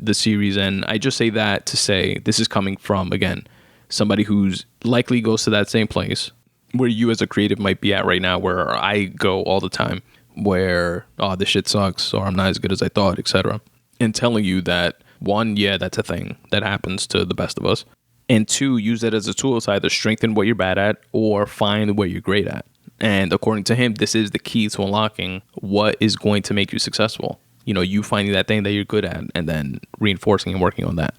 the series. And I just say that to say this is coming from, again, somebody who's likely goes to that same place where you as a creative might be at right now, where I go all the time, where, oh, this shit sucks, or I'm not as good as I thought, etc. And telling you that, one, yeah, that's a thing that happens to the best of us. And two, use that as a tool to either strengthen what you're bad at or find what you're great at. And according to him, this is the key to unlocking what is going to make you successful. You know, you finding that thing that you're good at and then reinforcing and working on that.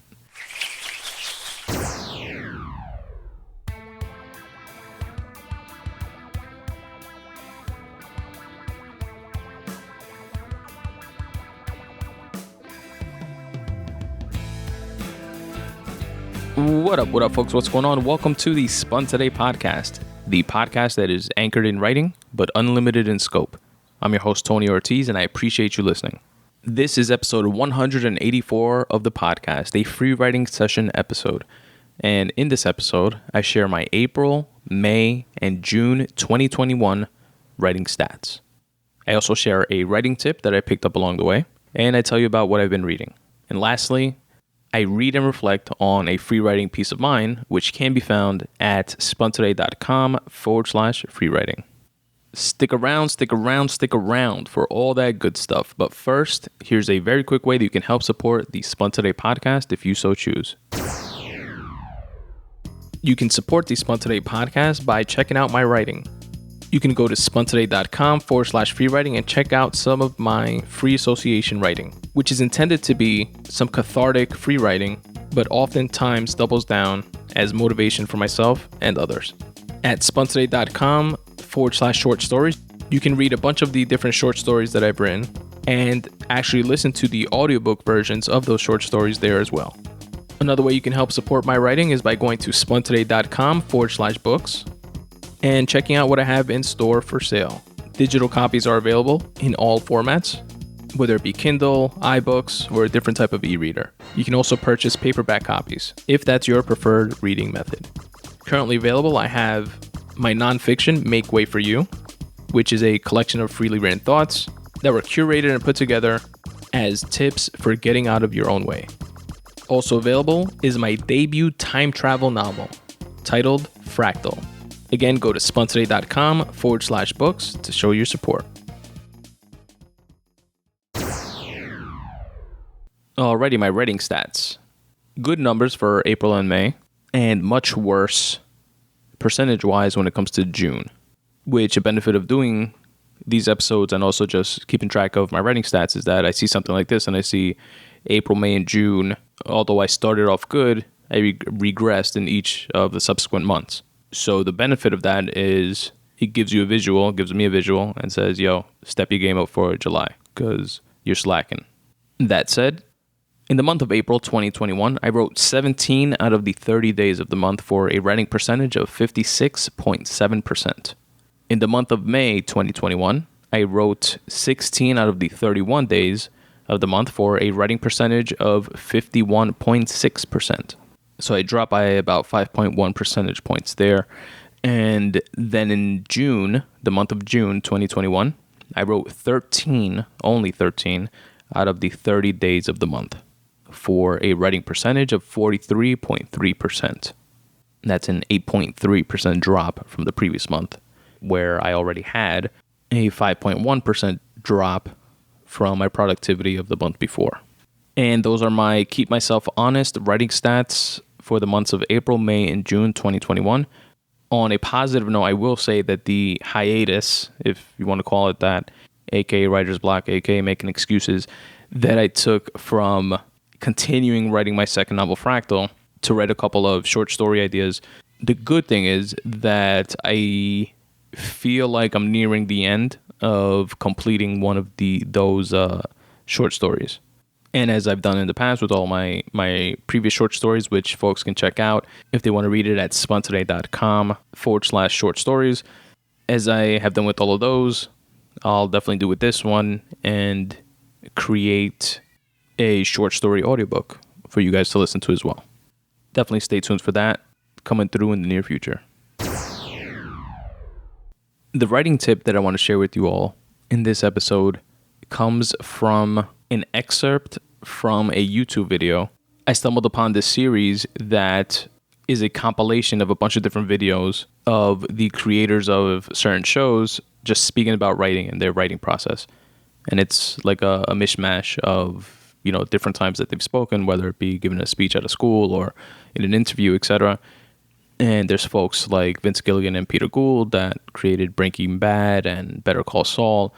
What up, folks? What's going on? Welcome to the Spun Today Podcast, the podcast that is anchored in writing, but unlimited in scope. I'm your host, Tony Ortiz, and I appreciate you listening. This is episode 184 of the podcast, a free writing session episode. And in this episode, I share my April, May, and June 2021 writing stats. I also share a writing tip that I picked up along the way, and I tell you about what I've been reading. And lastly, I read and reflect on a free writing piece of mine, which can be found at spuntoday.com/free writing. Stick around for all that good stuff. But first, here's a very quick way that you can help support the Spun Today podcast if you so choose. You can support the Spun Today podcast by checking out my writing. You can go to spuntoday.com/free writing and check out some of my free association writing, which is intended to be some cathartic free writing, but oftentimes doubles down as motivation for myself and others. At spuntoday.com/short stories, you can read a bunch of the different short stories that I've written and actually listen to the audiobook versions of those short stories there as well. Another way you can help support my writing is by going to spuntoday.com/books and checking out what I have in store for sale. Digital copies are available in all formats, whether it be Kindle, iBooks, or a different type of e-reader. You can also purchase paperback copies, if that's your preferred reading method. Currently available, I have my nonfiction, Make Way For You, which is a collection of freely written thoughts that were curated and put together as tips for getting out of your own way. Also available is my debut time travel novel, titled FRACTAL. Again, go to spuntoday.com/books to show your support. Alrighty, my writing stats. Good numbers for April and May, and much worse percentage-wise when it comes to June, which a benefit of doing these episodes and also just keeping track of my writing stats is that I see something like this and I see April, May, and June. Although I started off good, I regressed in each of the subsequent months. So the benefit of that is it gives me a visual, and says, yo, step your game up for July because you're slacking. That said, in the month of April 2021, I wrote 17 out of the 30 days of the month for a writing percentage of 56.7%. In the month of May 2021, I wrote 16 out of the 31 days of the month for a writing percentage of 51.6%. So I dropped by about 5.1 percentage points there. And then in June, the month of June 2021, I wrote only 13 out of the 30 days of the month for a writing percentage of 43.3%. That's an 8.3% drop from the previous month, where I already had a 5.1% drop from my productivity of the month before. And those are my keep myself honest writing stats for the months of April, May, and June 2021. On a positive note, I will say that the hiatus, if you want to call it that, aka writer's block, aka making excuses, that I took from continuing writing my second novel, FRACTAL, to write a couple of short story ideas. The good thing is that I feel like I'm nearing the end of completing one of those short stories. And as I've done in the past with all my previous short stories, which folks can check out if they want to read it at spuntoday.com/short stories. As I have done with all of those, I'll definitely do with this one and create a short story audiobook for you guys to listen to as well. Definitely stay tuned for that coming through in the near future. The writing tip that I want to share with you all in this episode comes from an excerpt from a YouTube video. I stumbled upon this series that is a compilation of a bunch of different videos of the creators of certain shows just speaking about writing and their writing process. And it's like a mishmash of, different times that they've spoken, whether it be giving a speech at a school or in an interview, etc. And there's folks like Vince Gilligan and Peter Gould that created Breaking Bad and Better Call Saul.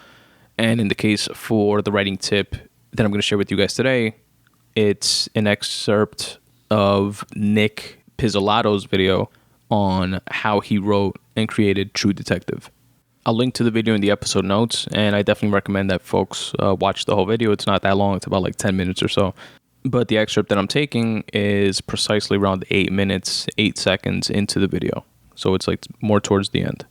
And in the case for the writing tip that I'm going to share with you guys today, it's an excerpt of Nick Pizzolato's video on how he wrote and created True Detective. I'll link to the video in the episode notes, and I definitely recommend that folks watch the whole video. It's not that long. It's about like 10 minutes or so. But the excerpt that I'm taking is precisely around 8 minutes, 8 seconds into the video. So it's like more towards the end.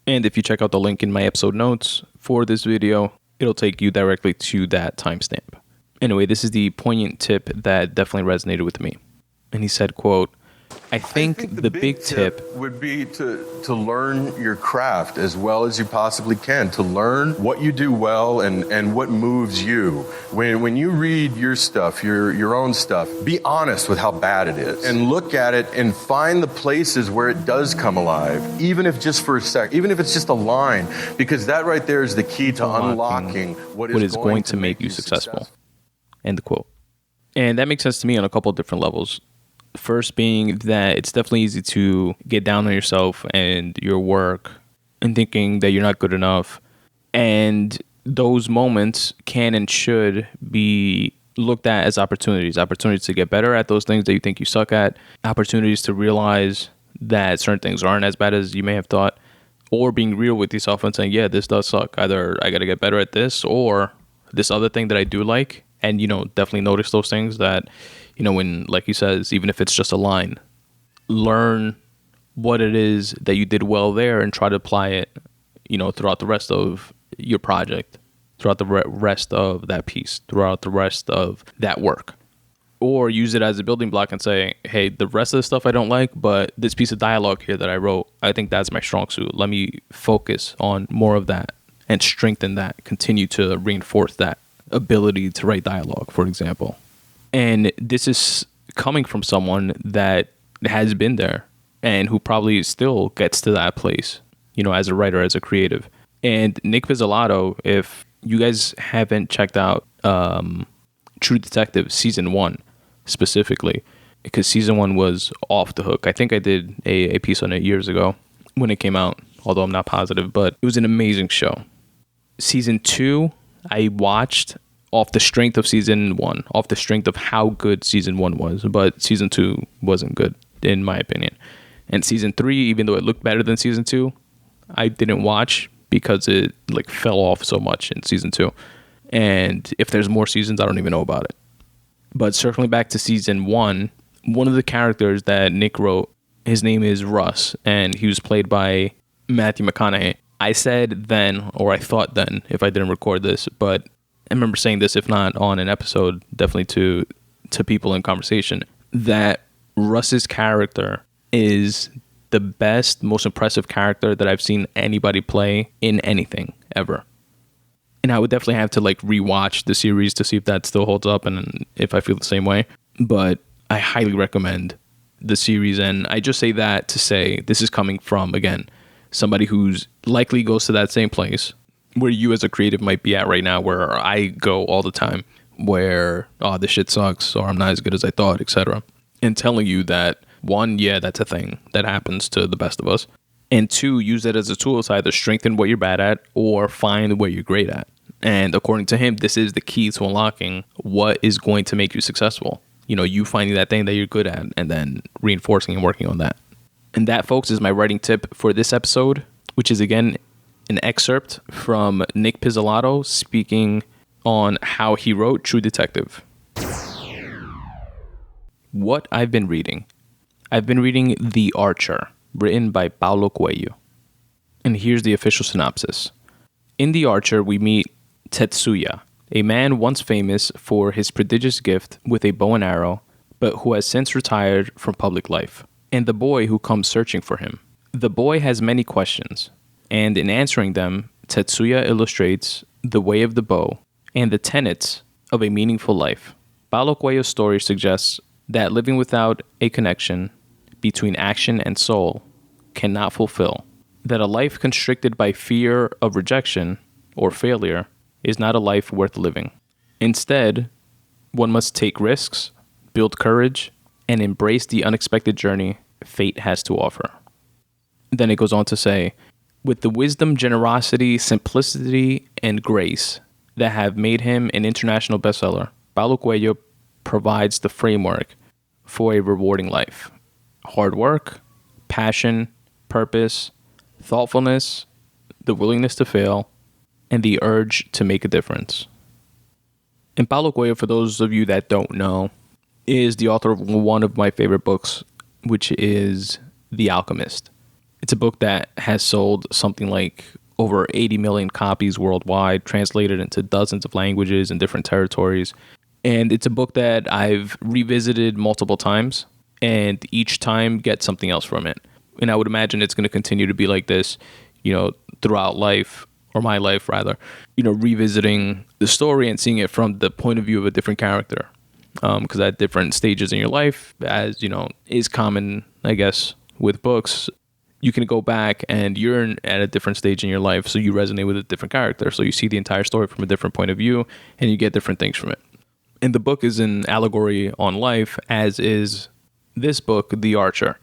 And if you check out the link in my episode notes for this video, it'll take you directly to that timestamp. Anyway, this is the poignant tip that definitely resonated with me. And he said, quote, I think the big tip would be to learn your craft as well as you possibly can, to learn what you do well and what moves you. When you read your stuff, your own stuff, be honest with how bad it is and look at it and find the places where it does come alive, even if just for a sec, even if it's just a line, because that right there is the key to unlocking what is going to make you successful. End quote. And that makes sense to me on a couple of different levels. First being that it's definitely easy to get down on yourself and your work and thinking that you're not good enough. And those moments can and should be looked at as opportunities to get better at those things that you think you suck at, opportunities to realize that certain things aren't as bad as you may have thought, or being real with yourself and saying, yeah, this does suck. Either I got to get better at this or this other thing that I do like. And, definitely notice those things that, when, like he says, even if it's just a line, learn what it is that you did well there and try to apply it, throughout the rest of your project, throughout the rest of that piece, throughout the rest of that work. Or use it as a building block and say, hey, the rest of the stuff I don't like, but this piece of dialogue here that I wrote, I think that's my strong suit. Let me focus on more of that and strengthen that, continue to reinforce that ability to write dialogue, for example. And this is coming from someone that has been there and who probably still gets to that place, as a writer, as a creative. And Nick Pizzolato, if you guys haven't checked out True Detective Season 1 specifically, because Season 1 was off the hook. I think I did a piece on it years ago when it came out, although I'm not positive, but it was an amazing show. Season 2, I watched off the strength of Season 1, off the strength of how good Season 1 was, but Season 2 wasn't good, in my opinion. And Season 3, even though it looked better than Season 2, I didn't watch because it fell off so much in Season 2. And if there's more seasons, I don't even know about it. But circling back to Season 1, one of the characters that Nick wrote, his name is Russ, and he was played by Matthew McConaughey. I said then, or I thought then, if I didn't record this, but I remember saying this, if not on an episode, definitely to people in conversation, that Russ's character is the best, most impressive character that I've seen anybody play in anything ever. And I would definitely have to rewatch the series to see if that still holds up and if I feel the same way. But I highly recommend the series. And I just say that to say this is coming from, again, somebody who's likely goes to that same place where you as a creative might be at right now, where I go all the time, where, oh, this shit sucks, or I'm not as good as I thought, etc. And telling you that, one, yeah, that's a thing that happens to the best of us. And two, use it as a tool to either strengthen what you're bad at or find what you're great at. And according to him, this is the key to unlocking what is going to make you successful. You finding that thing that you're good at and then reinforcing and working on that. And that, folks, is my writing tip for this episode, which is, again, an excerpt from Nick Pizzolato speaking on how he wrote True Detective. What I've been reading. I've been reading The Archer, written by Paulo Coelho. And here's the official synopsis. In The Archer, we meet Tetsuya, a man once famous for his prodigious gift with a bow and arrow, but who has since retired from public life, and the boy who comes searching for him. The boy has many questions, and in answering them, Tetsuya illustrates the way of the bow and the tenets of a meaningful life. Paulo Coelho's story suggests that living without a connection between action and soul cannot fulfill, that a life constricted by fear of rejection or failure is not a life worth living. Instead, one must take risks, build courage, and embrace the unexpected journey fate has to offer. Then it goes on to say, with the wisdom, generosity, simplicity, and grace that have made him an international bestseller, Paulo Coelho provides the framework for a rewarding life. Hard work, passion, purpose, thoughtfulness, the willingness to fail, and the urge to make a difference. And Paulo Coelho, for those of you that don't know, is the author of one of my favorite books, which is The Alchemist. It's a book that has sold something like over 80 million copies worldwide, translated into dozens of languages in different territories. And it's a book that I've revisited multiple times, and each time get something else from it. And I would imagine it's going to continue to be like this, throughout life, or my life rather, revisiting the story and seeing it from the point of view of a different character. Because at different stages in your life, as is common, I guess, with books, you can go back and you're at a different stage in your life, so you resonate with a different character. So you see the entire story from a different point of view, and you get different things from it. And the book is an allegory on life, as is this book, The Archer.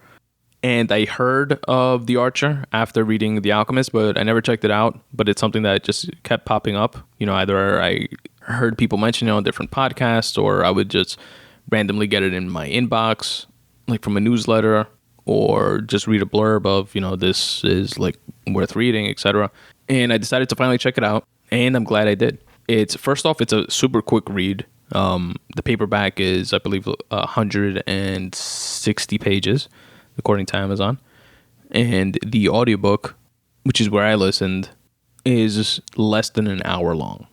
And I heard of The Archer after reading The Alchemist, but I never checked it out. But it's something that just kept popping up. Either I heard people mention it on different podcasts, or I would just randomly get it in my inbox, like from a newsletter, or just read a blurb of, this is like worth reading, etc. And I decided to finally check it out, and I'm glad I did. First off, it's a super quick read. The paperback is, I believe, 160 pages, according to Amazon. And the audiobook, which is where I listened, is less than an hour long.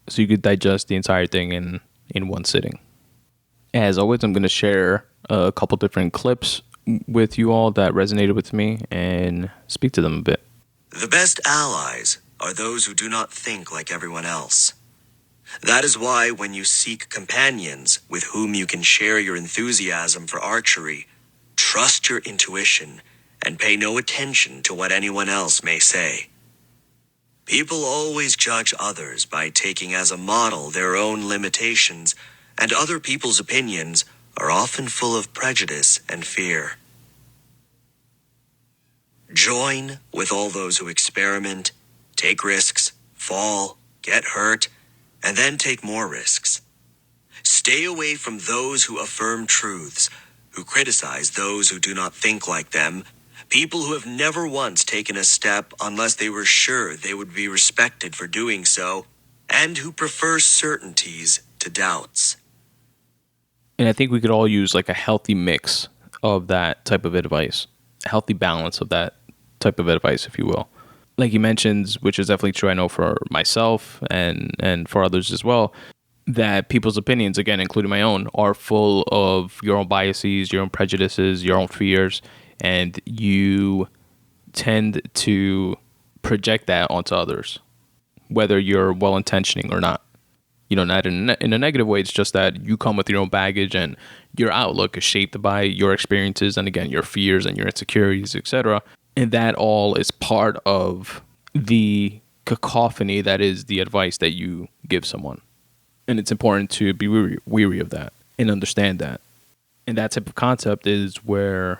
So you could digest the entire thing in one sitting. As always, I'm going to share a couple different clips with you all that resonated with me and speak to them a bit. The best allies are those who do not think like everyone else. That is why when you seek companions with whom you can share your enthusiasm for archery, trust your intuition and pay no attention to what anyone else may say. People always judge others by taking as a model their own limitations, and other people's opinions are often full of prejudice and fear. Join with all those who experiment, take risks, fall, get hurt, and then take more risks. Stay away from those who affirm truths, who criticize those who do not think like them, people who have never once taken a step unless they were sure they would be respected for doing so, and who prefer certainties to doubts. And I think we could all use like a healthy mix of that type of advice, a healthy balance of that type of advice, if you will. Like he mentions, which is definitely true, I know for myself and for others as well, that people's opinions, again, including my own, are full of your own biases, your own prejudices, your own fears, and you tend to project that onto others, whether you're well-intentioning or not. Not in a negative way. It's just that you come with your own baggage, and your outlook is shaped by your experiences, and again, your fears and your insecurities, etc. And that all is part of the cacophony that is the advice that you give someone. And it's important to be weary of that and understand that. And that type of concept is where,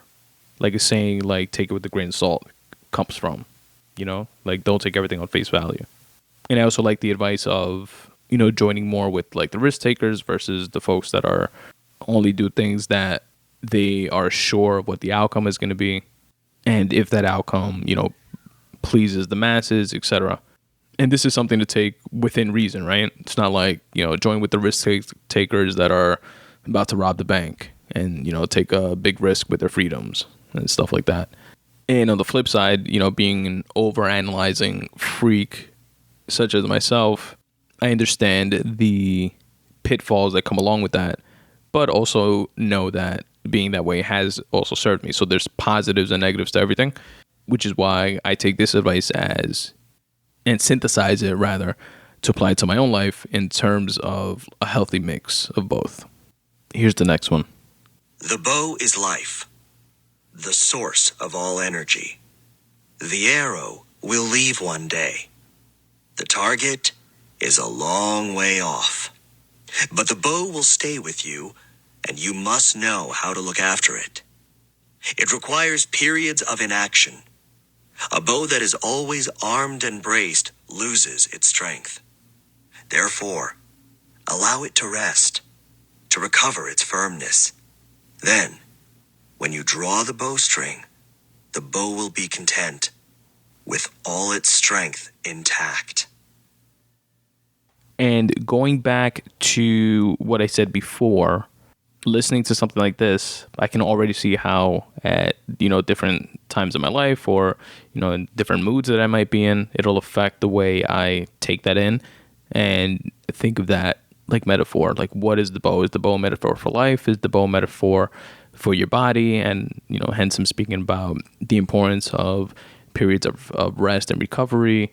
like a saying, like, take it with a grain of salt comes from. Like, don't take everything on face value. And I also like the advice of, joining more with like the risk takers versus the folks that are only do things that they are sure of what the outcome is going to be. And if that outcome, pleases the masses, etc. And this is something to take within reason, right? It's not like, join with the risk takers that are about to rob the bank and, take a big risk with their freedoms and stuff like that. And on the flip side, being an overanalyzing freak such as myself, I understand the pitfalls that come along with that, but also know that being that way has also served me. So there's positives and negatives to everything, which is why I take this advice and synthesize it rather to apply it to my own life in terms of a healthy mix of both. Here's the next one. The bow is life, the source of all energy. The arrow will leave one day. The target is a long way off. But the bow will stay with you, and you must know how to look after it. It requires periods of inaction. A bow that is always armed and braced loses its strength. Therefore, allow it to rest, to recover its firmness. Then, when you draw the bowstring, the bow will be content, with all its strength intact. And going back to what I said before, listening to something like this, I can already see how at, different times in my life or, in different moods that I might be in, it'll affect the way I take that in and think of that like metaphor. Like, what is the bow? Is the bow a metaphor for life? Is the bow a metaphor for your body? And, hence I'm speaking about the importance of periods of rest and recovery,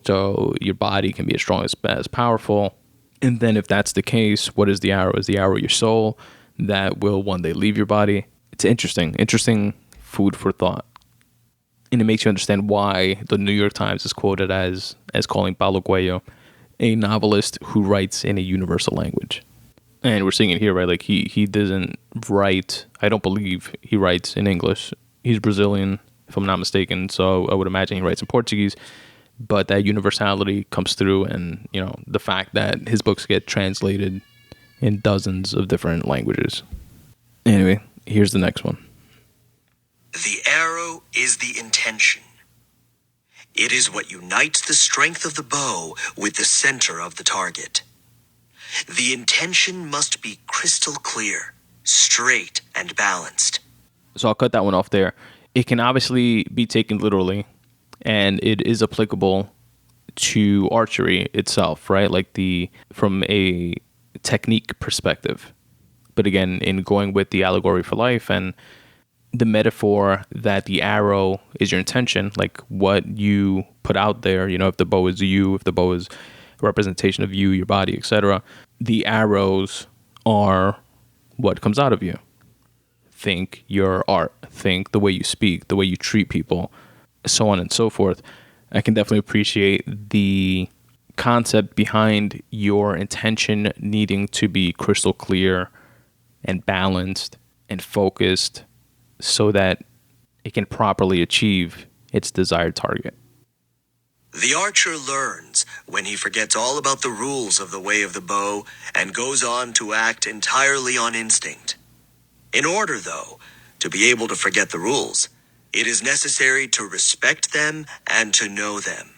so your body can be as strong as powerful. And then if that's the case, what is the arrow? Is the arrow your soul that will one day leave your body? It's interesting food for thought. And it makes you understand why the New York Times is quoted as calling Paulo Coelho a novelist who writes in a universal language. And we're seeing it here, right? Like he doesn't write, I don't believe he writes in English. He's Brazilian, if I'm not mistaken. So I would imagine he writes in Portuguese. But that universality comes through, and the fact that his books get translated in dozens of different languages. Anyway, here's the next one. The arrow is the intention. It is what unites the strength of the bow with the center of the target. The intention must be crystal clear, straight, and balanced. So I'll cut that one off there. It can obviously be taken literally, and it is applicable to archery itself, right? Like from a technique perspective. But again, in going with the allegory for life and the metaphor that the arrow is your intention, like what you put out there, if the bow is you, if the bow is a representation of you, your body, etc., the arrows are what comes out of you. Think your art, think the way you speak, the way you treat people, so on and so forth. I can definitely appreciate the concept behind your intention needing to be crystal clear and balanced and focused so that it can properly achieve its desired target. The archer learns when he forgets all about the rules of the way of the bow and goes on to act entirely on instinct. In order, though, to be able to forget the rules, it is necessary to respect them and to know them.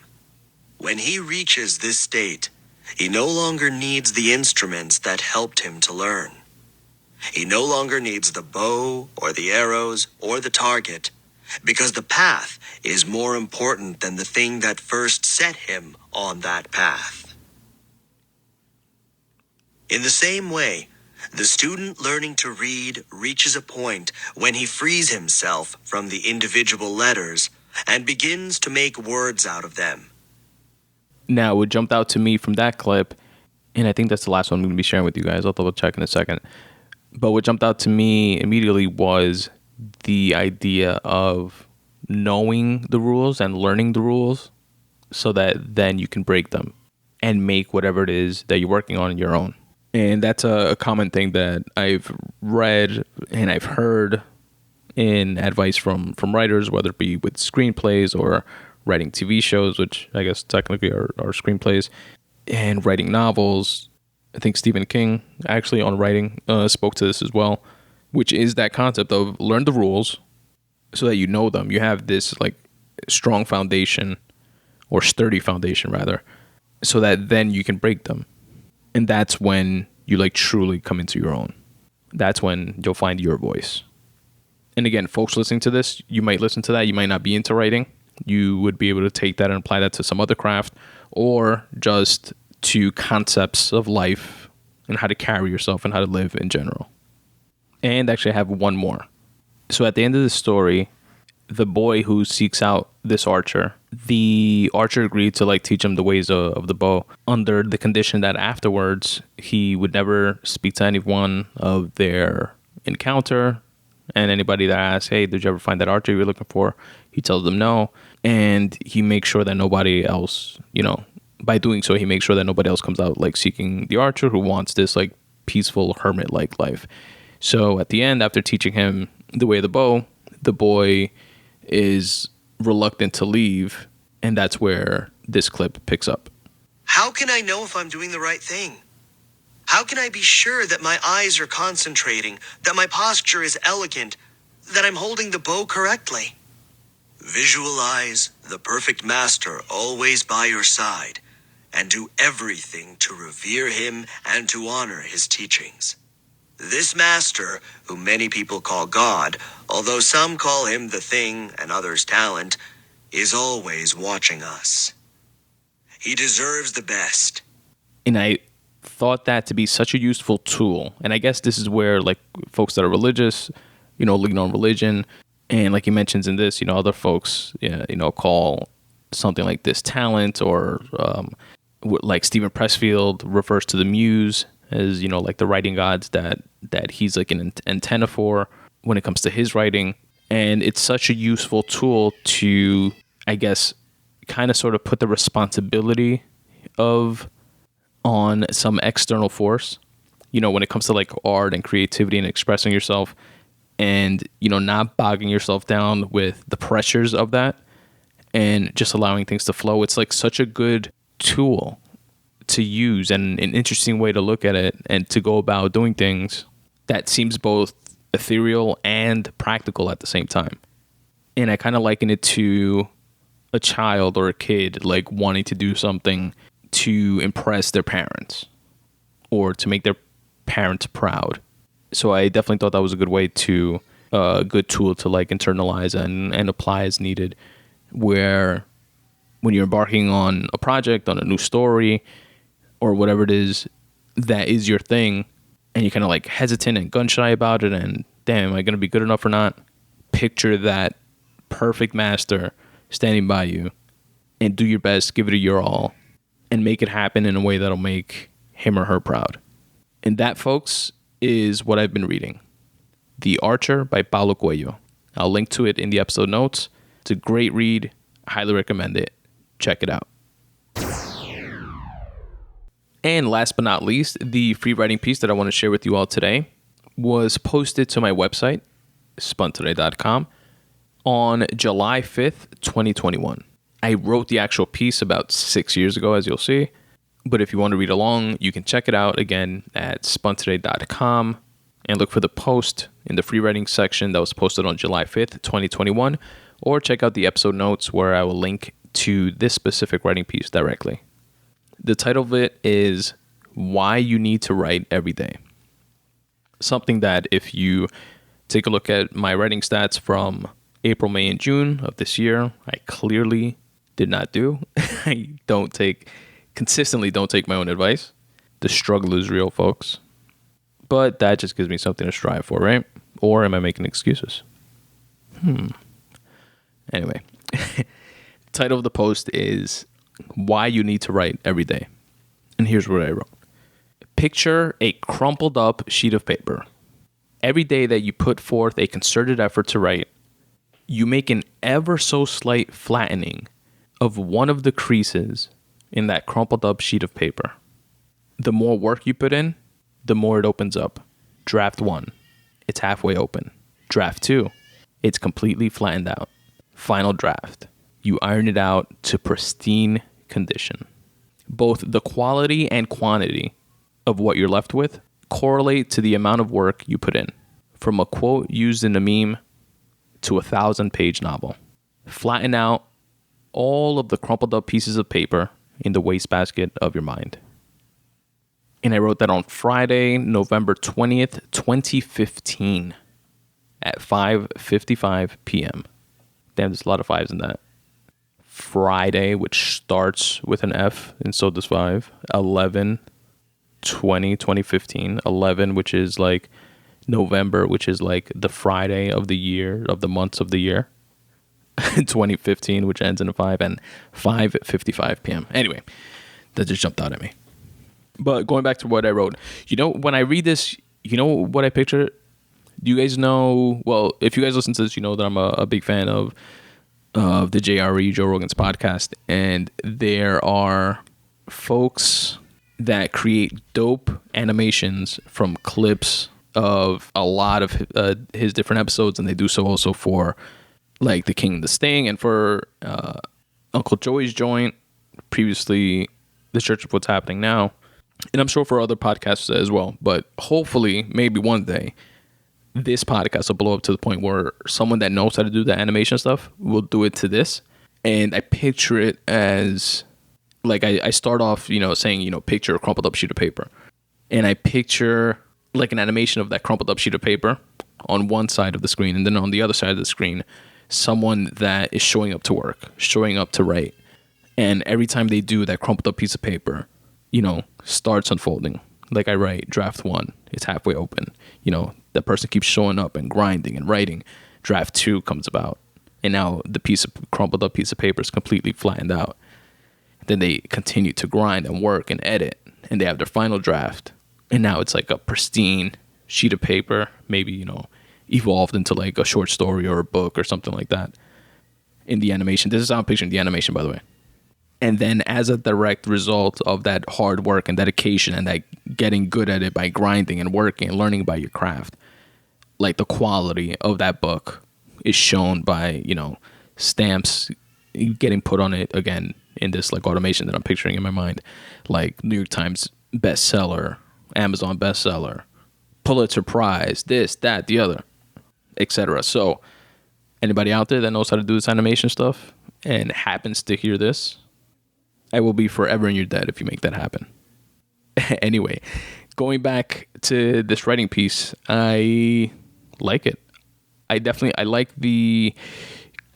When he reaches this state, he no longer needs the instruments that helped him to learn. He no longer needs the bow or the arrows or the target, because the path is more important than the thing that first set him on that path. In the same way, the student learning to read reaches a point when he frees himself from the individual letters and begins to make words out of them. Now, what jumped out to me from that clip, and I think that's the last one I'm going to be sharing with you guys, I'll double check in a second, but what jumped out to me immediately was the idea of knowing the rules and learning the rules so that then you can break them and make whatever it is that you're working on your own. And that's a common thing that I've read and I've heard in advice from writers, whether it be with screenplays or writing TV shows, which I guess technically are screenplays, and writing novels. I think Stephen King actually on writing spoke to this as well, which is that concept of learn the rules so that you know them. You have this like strong foundation, or sturdy foundation rather, so that then you can break them. And that's when you like truly come into your own. That's when you'll find your voice. And again, folks listening to this, you might listen to that. You might not be into writing. You would be able to take that and apply that to some other craft, or just to concepts of life and how to carry yourself and how to live in general. And actually I have one more. So at the end of the story, the boy who seeks out this archer. The archer agreed to like teach him the ways of the bow under the condition that afterwards he would never speak to anyone of their encounter, and anybody that asks, hey, did you ever find that archer you were looking for? He tells them no, and he makes sure that nobody else, by doing so, he makes sure that nobody else comes out like seeking the archer who wants this like peaceful hermit-like life. So at the end, after teaching him the way of the bow, the boy is reluctant to leave, and that's where this clip picks up. How can I know if I'm doing the right thing? How can I be sure that my eyes are concentrating, that my posture is elegant, that I'm holding the bow correctly? Visualize the perfect master always by your side, and do everything to revere him and to honor his teachings. This master, whom many people call God, although some call him the thing and others talent, is always watching us. He deserves the best. And I thought that to be such a useful tool. And I guess this is where like folks that are religious, lean on religion. And like he mentions in this, other folks, call something like this talent, or like Stephen Pressfield refers to the muse as, like the writing gods that he's like an antenna for when it comes to his writing. And it's such a useful tool to, I guess, kind of sort of put the responsibility on some external force, when it comes to like art and creativity and expressing yourself, and, not bogging yourself down with the pressures of that and just allowing things to flow. It's like such a good tool to use and an interesting way to look at it and to go about doing things that seems both ethereal and practical at the same time. And I kind of liken it to a child or a kid like wanting to do something to impress their parents or to make their parents proud. So I definitely thought that was a good way to a good tool to like internalize and apply as needed, where when you're embarking on a project, on a new story, or whatever it is that is your thing, and you're kind of like hesitant and gun shy about it, and damn, am I going to be good enough or not? Picture that perfect master standing by you, and do your best, give it your all, and make it happen in a way that'll make him or her proud. And that, folks, is what I've been reading. The Archer by Paulo Coelho. I'll link to it in the episode notes. It's a great read. I highly recommend it. Check it out. And last but not least, the free writing piece that I want to share with you all today was posted to my website, spuntoday.com, on July 5th, 2021. I wrote the actual piece about 6 years ago, as you'll see. But if you want to read along, you can check it out again at spuntoday.com and look for the post in the free writing section that was posted on July 5th, 2021, or check out the episode notes where I will link to this specific writing piece directly. The title of it is Why You Need to Write Every Day. Something that if you take a look at my writing stats from April, May, and June of this year, I clearly did not do. I consistently don't take my own advice. The struggle is real, folks. But that just gives me something to strive for, right? Or am I making excuses? Anyway, title of the post is Why You Need to Write Every Day. And here's what I wrote. Picture a crumpled up sheet of paper. Every day that you put forth a concerted effort to write, you make an ever so slight flattening of one of the creases in that crumpled up sheet of paper. The more work you put in, the more it opens up. Draft 1, it's halfway open. Draft 2, it's completely flattened out. Final draft, you iron it out to pristine condition. Both the quality and quantity of what you're left with correlate to the amount of work you put in. From a quote used in a meme to a 1,000-page novel. Flatten out all of the crumpled up pieces of paper in the wastebasket of your mind. And I wrote that on Friday, November 20th, 2015 at 5:55 p.m. Damn, there's a lot of fives in that. Friday, which starts with an F, and so does 5. 11/20/2015. 11, which is like November, which is like the Friday of the year, of the months of the year. 2015, which ends in a 5, and 5:55 p.m. Anyway, that just jumped out at me. But going back to what I wrote, when I read this, what I picture? Do you guys know? Well, if you guys listen to this, you know that I'm a big fan of the JRE, Joe Rogan's podcast, and there are folks that create dope animations from clips of a lot of his different episodes, and they do so also for like The King and the Sting, and for Uncle Joey's Joint, previously The Church of What's Happening Now, and I'm sure for other podcasts as well. But hopefully, maybe one day, this podcast will blow up to the point where someone that knows how to do the animation stuff will do it to this. And I picture it as, like, I start off, saying, picture a crumpled up sheet of paper. And I picture like an animation of that crumpled up sheet of paper on one side of the screen, and then on the other side of the screen, someone that is showing up to work, showing up to write. And every time they do, that crumpled up piece of paper, starts unfolding. Like I write draft 1, it's halfway open. The person keeps showing up and grinding and writing. Draft 2 comes about, and now the crumpled up piece of paper is completely flattened out. Then they continue to grind and work and edit, and they have their final draft. And now it's like a pristine sheet of paper, maybe, evolved into like a short story or a book or something like that in the animation. This is how I'm picturing the animation, by the way. And then as a direct result of that hard work and dedication and that getting good at it by grinding and working and learning about your craft, like the quality of that book is shown by, stamps getting put on it again in this like automation that I'm picturing in my mind, like New York Times bestseller, Amazon bestseller, Pulitzer Prize, this, that, the other, etc. So anybody out there that knows how to do this animation stuff and happens to hear this, I will be forever in your debt if you make that happen. Anyway, going back to this writing piece, I like it. I like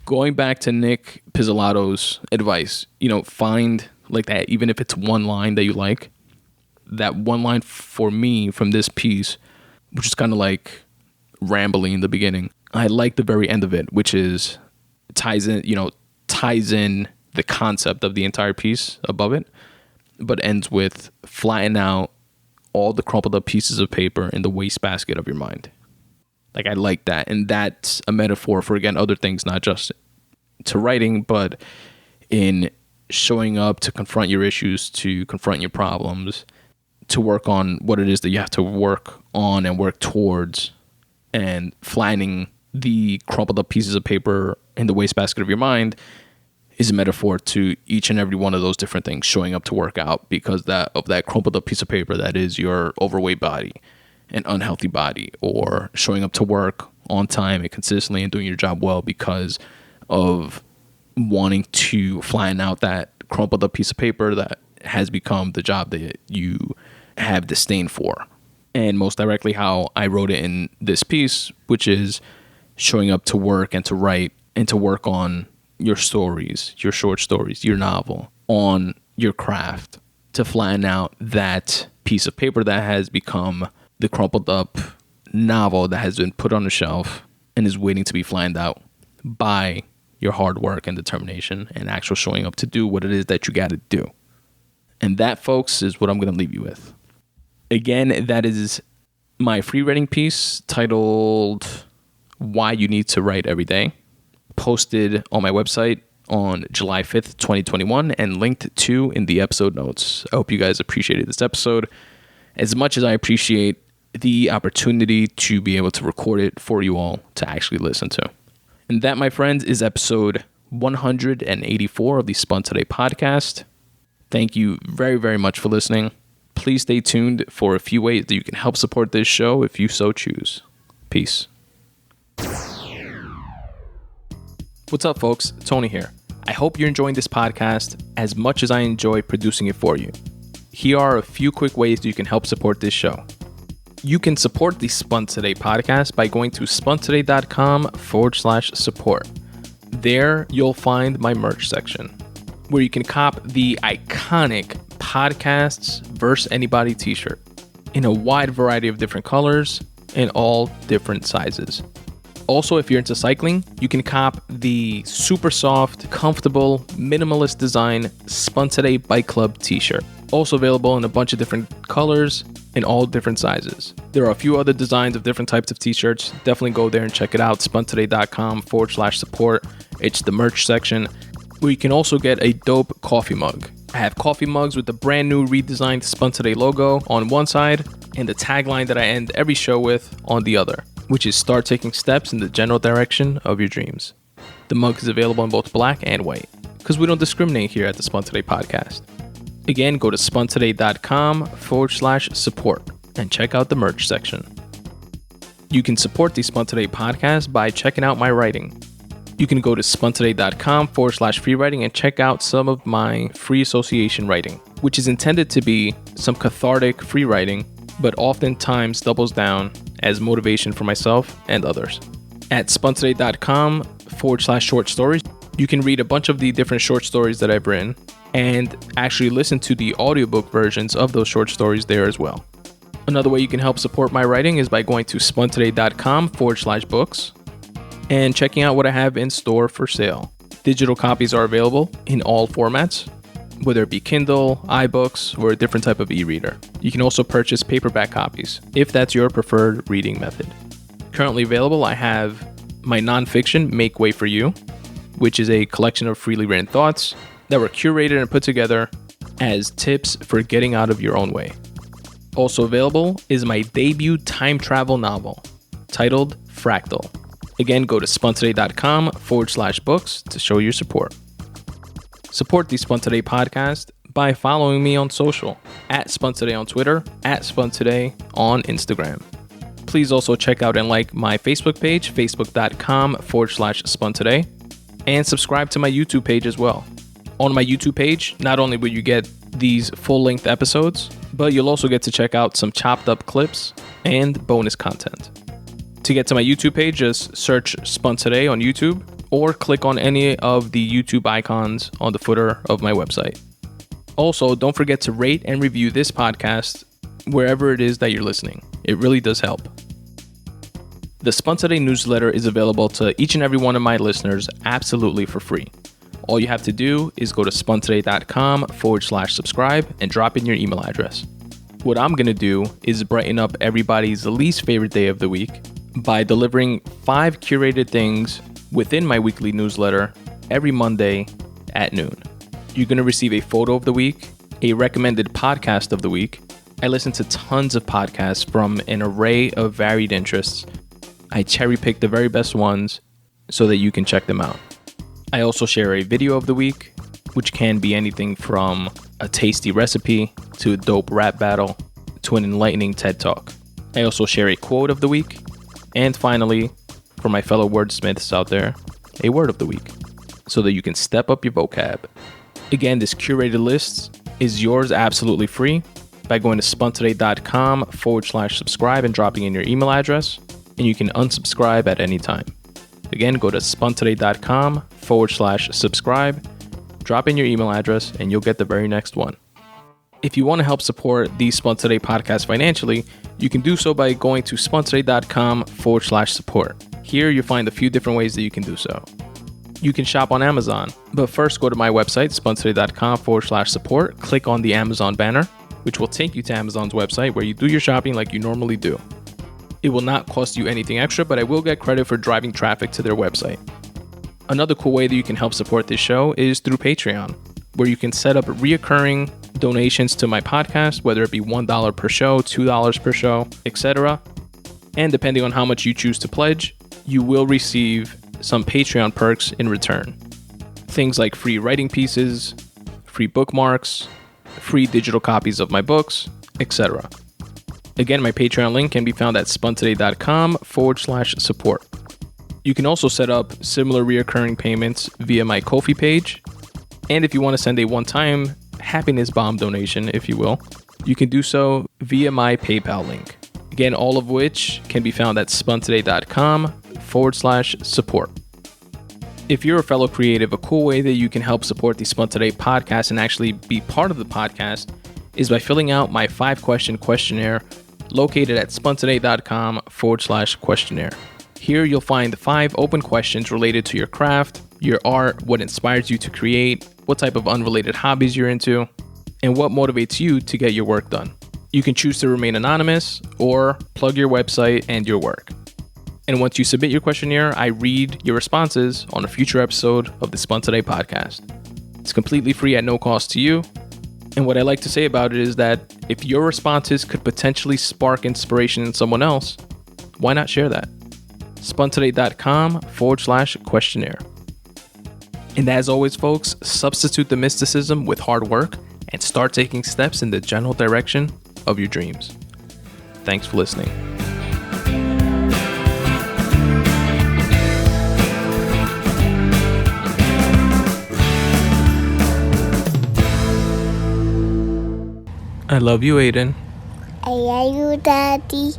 going back to Nick Pizzolatto's advice, find like that, even if it's one line that you like, that one line for me from this piece, which is kind of like rambling in the beginning. I like the very end of it, which is ties in the concept of the entire piece above it, but ends with flatten out all the crumpled up pieces of paper in the wastebasket of your mind. Like, I like that. And that's a metaphor for, again, other things, not just to writing, but in showing up to confront your issues, to confront your problems, to work on what it is that you have to work on and work towards, and flattening the crumpled up pieces of paper in the wastebasket of your mind is a metaphor to each and every one of those different things, showing up to work out because of that crumpled up piece of paper that is your overweight body, an unhealthy body, or showing up to work on time and consistently and doing your job well because of wanting to flatten out that crumpled up piece of paper that has become the job that you have disdain for. And most directly how I wrote it in this piece, which is showing up to work and to write and to work on your stories, your short stories, your novel, on your craft, to flatten out that piece of paper that has become the crumpled up novel that has been put on the shelf and is waiting to be flattened out by your hard work and determination and actual showing up to do what it is that you got to do. And that, folks, is what I'm going to leave you with. Again, that is my free writing piece titled Why You Need to Write Every Day, posted on my website on July 5th, 2021, and linked to in the episode notes. I hope you guys appreciated this episode as much as I appreciate the opportunity to be able to record it for you all to actually listen to. And that, my friends, is episode 184 of the Spun Today Podcast. Thank you very, very much for listening. Please stay tuned for a few ways that you can help support this show if you so choose. Peace. What's up, folks? Tony here. I hope you're enjoying this podcast as much as I enjoy producing it for you. Here are a few quick ways that you can help support this show. You can support the Spun Today podcast by going to spuntoday.com/support. There, you'll find my merch section, where you can cop the iconic Podcasts vs. Anybody t-shirt in a wide variety of different colors and all different sizes. Also, if you're into cycling, you can cop the super soft, comfortable, minimalist design Spun Today Bike Club t-shirt. Also available in a bunch of different colors in all different sizes. There are a few other designs of different types of t-shirts. Definitely go there and check it out. spuntoday.com/support. It's the merch section where you can also get a dope coffee mug. I have coffee mugs with the brand new redesigned Spun Today logo on one side and the tagline that I end every show with on the other, which is start taking steps in the general direction of your dreams. The mug is available in both black and white because we don't discriminate here at the Spun Today Podcast. Again, go to spuntoday.com/support and check out the merch section. You can support the Spun Today Podcast by checking out my writing. You can go to spuntoday.com/free writing and check out some of my free association writing, which is intended to be some cathartic free writing, but oftentimes doubles down as motivation for myself and others. At spuntoday.com/short stories, you can read a bunch of the different short stories that I've written and actually listen to the audiobook versions of those short stories there as well. Another way you can help support my writing is by going to spuntoday.com/books and checking out what I have in store for sale. Digital copies are available in all formats, whether it be Kindle, iBooks, or a different type of e-reader. You can also purchase paperback copies if that's your preferred reading method. Currently available, I have my nonfiction, Make Way for You, which is a collection of freely written thoughts that were curated and put together as tips for getting out of your own way. Also available is my debut time travel novel titled FRACTAL. Again, go to spuntoday.com/books to show your support. Support the Spun Today Podcast by following me on social at Spun Today on Twitter, at Spun Today on Instagram. Please also check out and like my Facebook page, facebook.com/Spun Today, and subscribe to my YouTube page as well. On my YouTube page, not only will you get these full-length episodes, but you'll also get to check out some chopped up clips and bonus content. To get to my YouTube page, just search Spun Today on YouTube or click on any of the YouTube icons on the footer of my website. Also, don't forget to rate and review this podcast wherever it is that you're listening. It really does help. The Spun Today newsletter is available to each and every one of my listeners absolutely for free. All you have to do is go to spuntoday.com/subscribe and drop in your email address. What I'm going to do is brighten up everybody's least favorite day of the week by delivering 5 curated things within my weekly newsletter every Monday at noon. You're going to receive a photo of the week, a recommended podcast of the week. I listen to tons of podcasts from an array of varied interests. I cherry pick the very best ones so that you can check them out. I also share a video of the week, which can be anything from a tasty recipe to a dope rap battle to an enlightening TED Talk. I also share a quote of the week. And finally, for my fellow wordsmiths out there, a word of the week so that you can step up your vocab. Again, this curated list is yours absolutely free by going to spuntoday.com/subscribe and dropping in your email address, and you can unsubscribe at any time. Again, go to spuntoday.com/subscribe, drop in your email address, and you'll get the very next one. If you want to help support the Spun Today Podcast financially, you can do so by going to spuntoday.com/support. Here you'll find a few different ways that you can do so. You can shop on Amazon, but first go to my website, spuntoday.com/support, click on the Amazon banner, which will take you to Amazon's website where you do your shopping like you normally do. It will not cost you anything extra, but I will get credit for driving traffic to their website. Another cool way that you can help support this show is through Patreon, where you can set up reoccurring donations to my podcast, whether it be $1 per show, $2 per show, etc. And depending on how much you choose to pledge, you will receive some Patreon perks in return. Things like free writing pieces, free bookmarks, free digital copies of my books, etc. Again, my Patreon link can be found at spuntoday.com/support. You can also set up similar reoccurring payments via my Ko-fi page. And if you want to send a one-time happiness bomb donation, if you will, you can do so via my PayPal link. Again, all of which can be found at spuntoday.com/support. If you're a fellow creative, a cool way that you can help support the Spun Today podcast and actually be part of the podcast is by filling out my 5-question questionnaire located at spuntoday.com/questionnaire. Here you'll find 5 open questions related to your craft, your art, what inspires you to create, what type of unrelated hobbies you're into, and what motivates you to get your work done. You can choose to remain anonymous or plug your website and your work. And once you submit your questionnaire, I read your responses on a future episode of the Spun Today Podcast. It's completely free at no cost to you. And what I like to say about it is that if your responses could potentially spark inspiration in someone else, why not share that? spuntoday.com/questionnaire. And as always, folks, substitute the mysticism with hard work and start taking steps in the general direction of your dreams. Thanks for listening. I love you, Aiden. I love you, Daddy.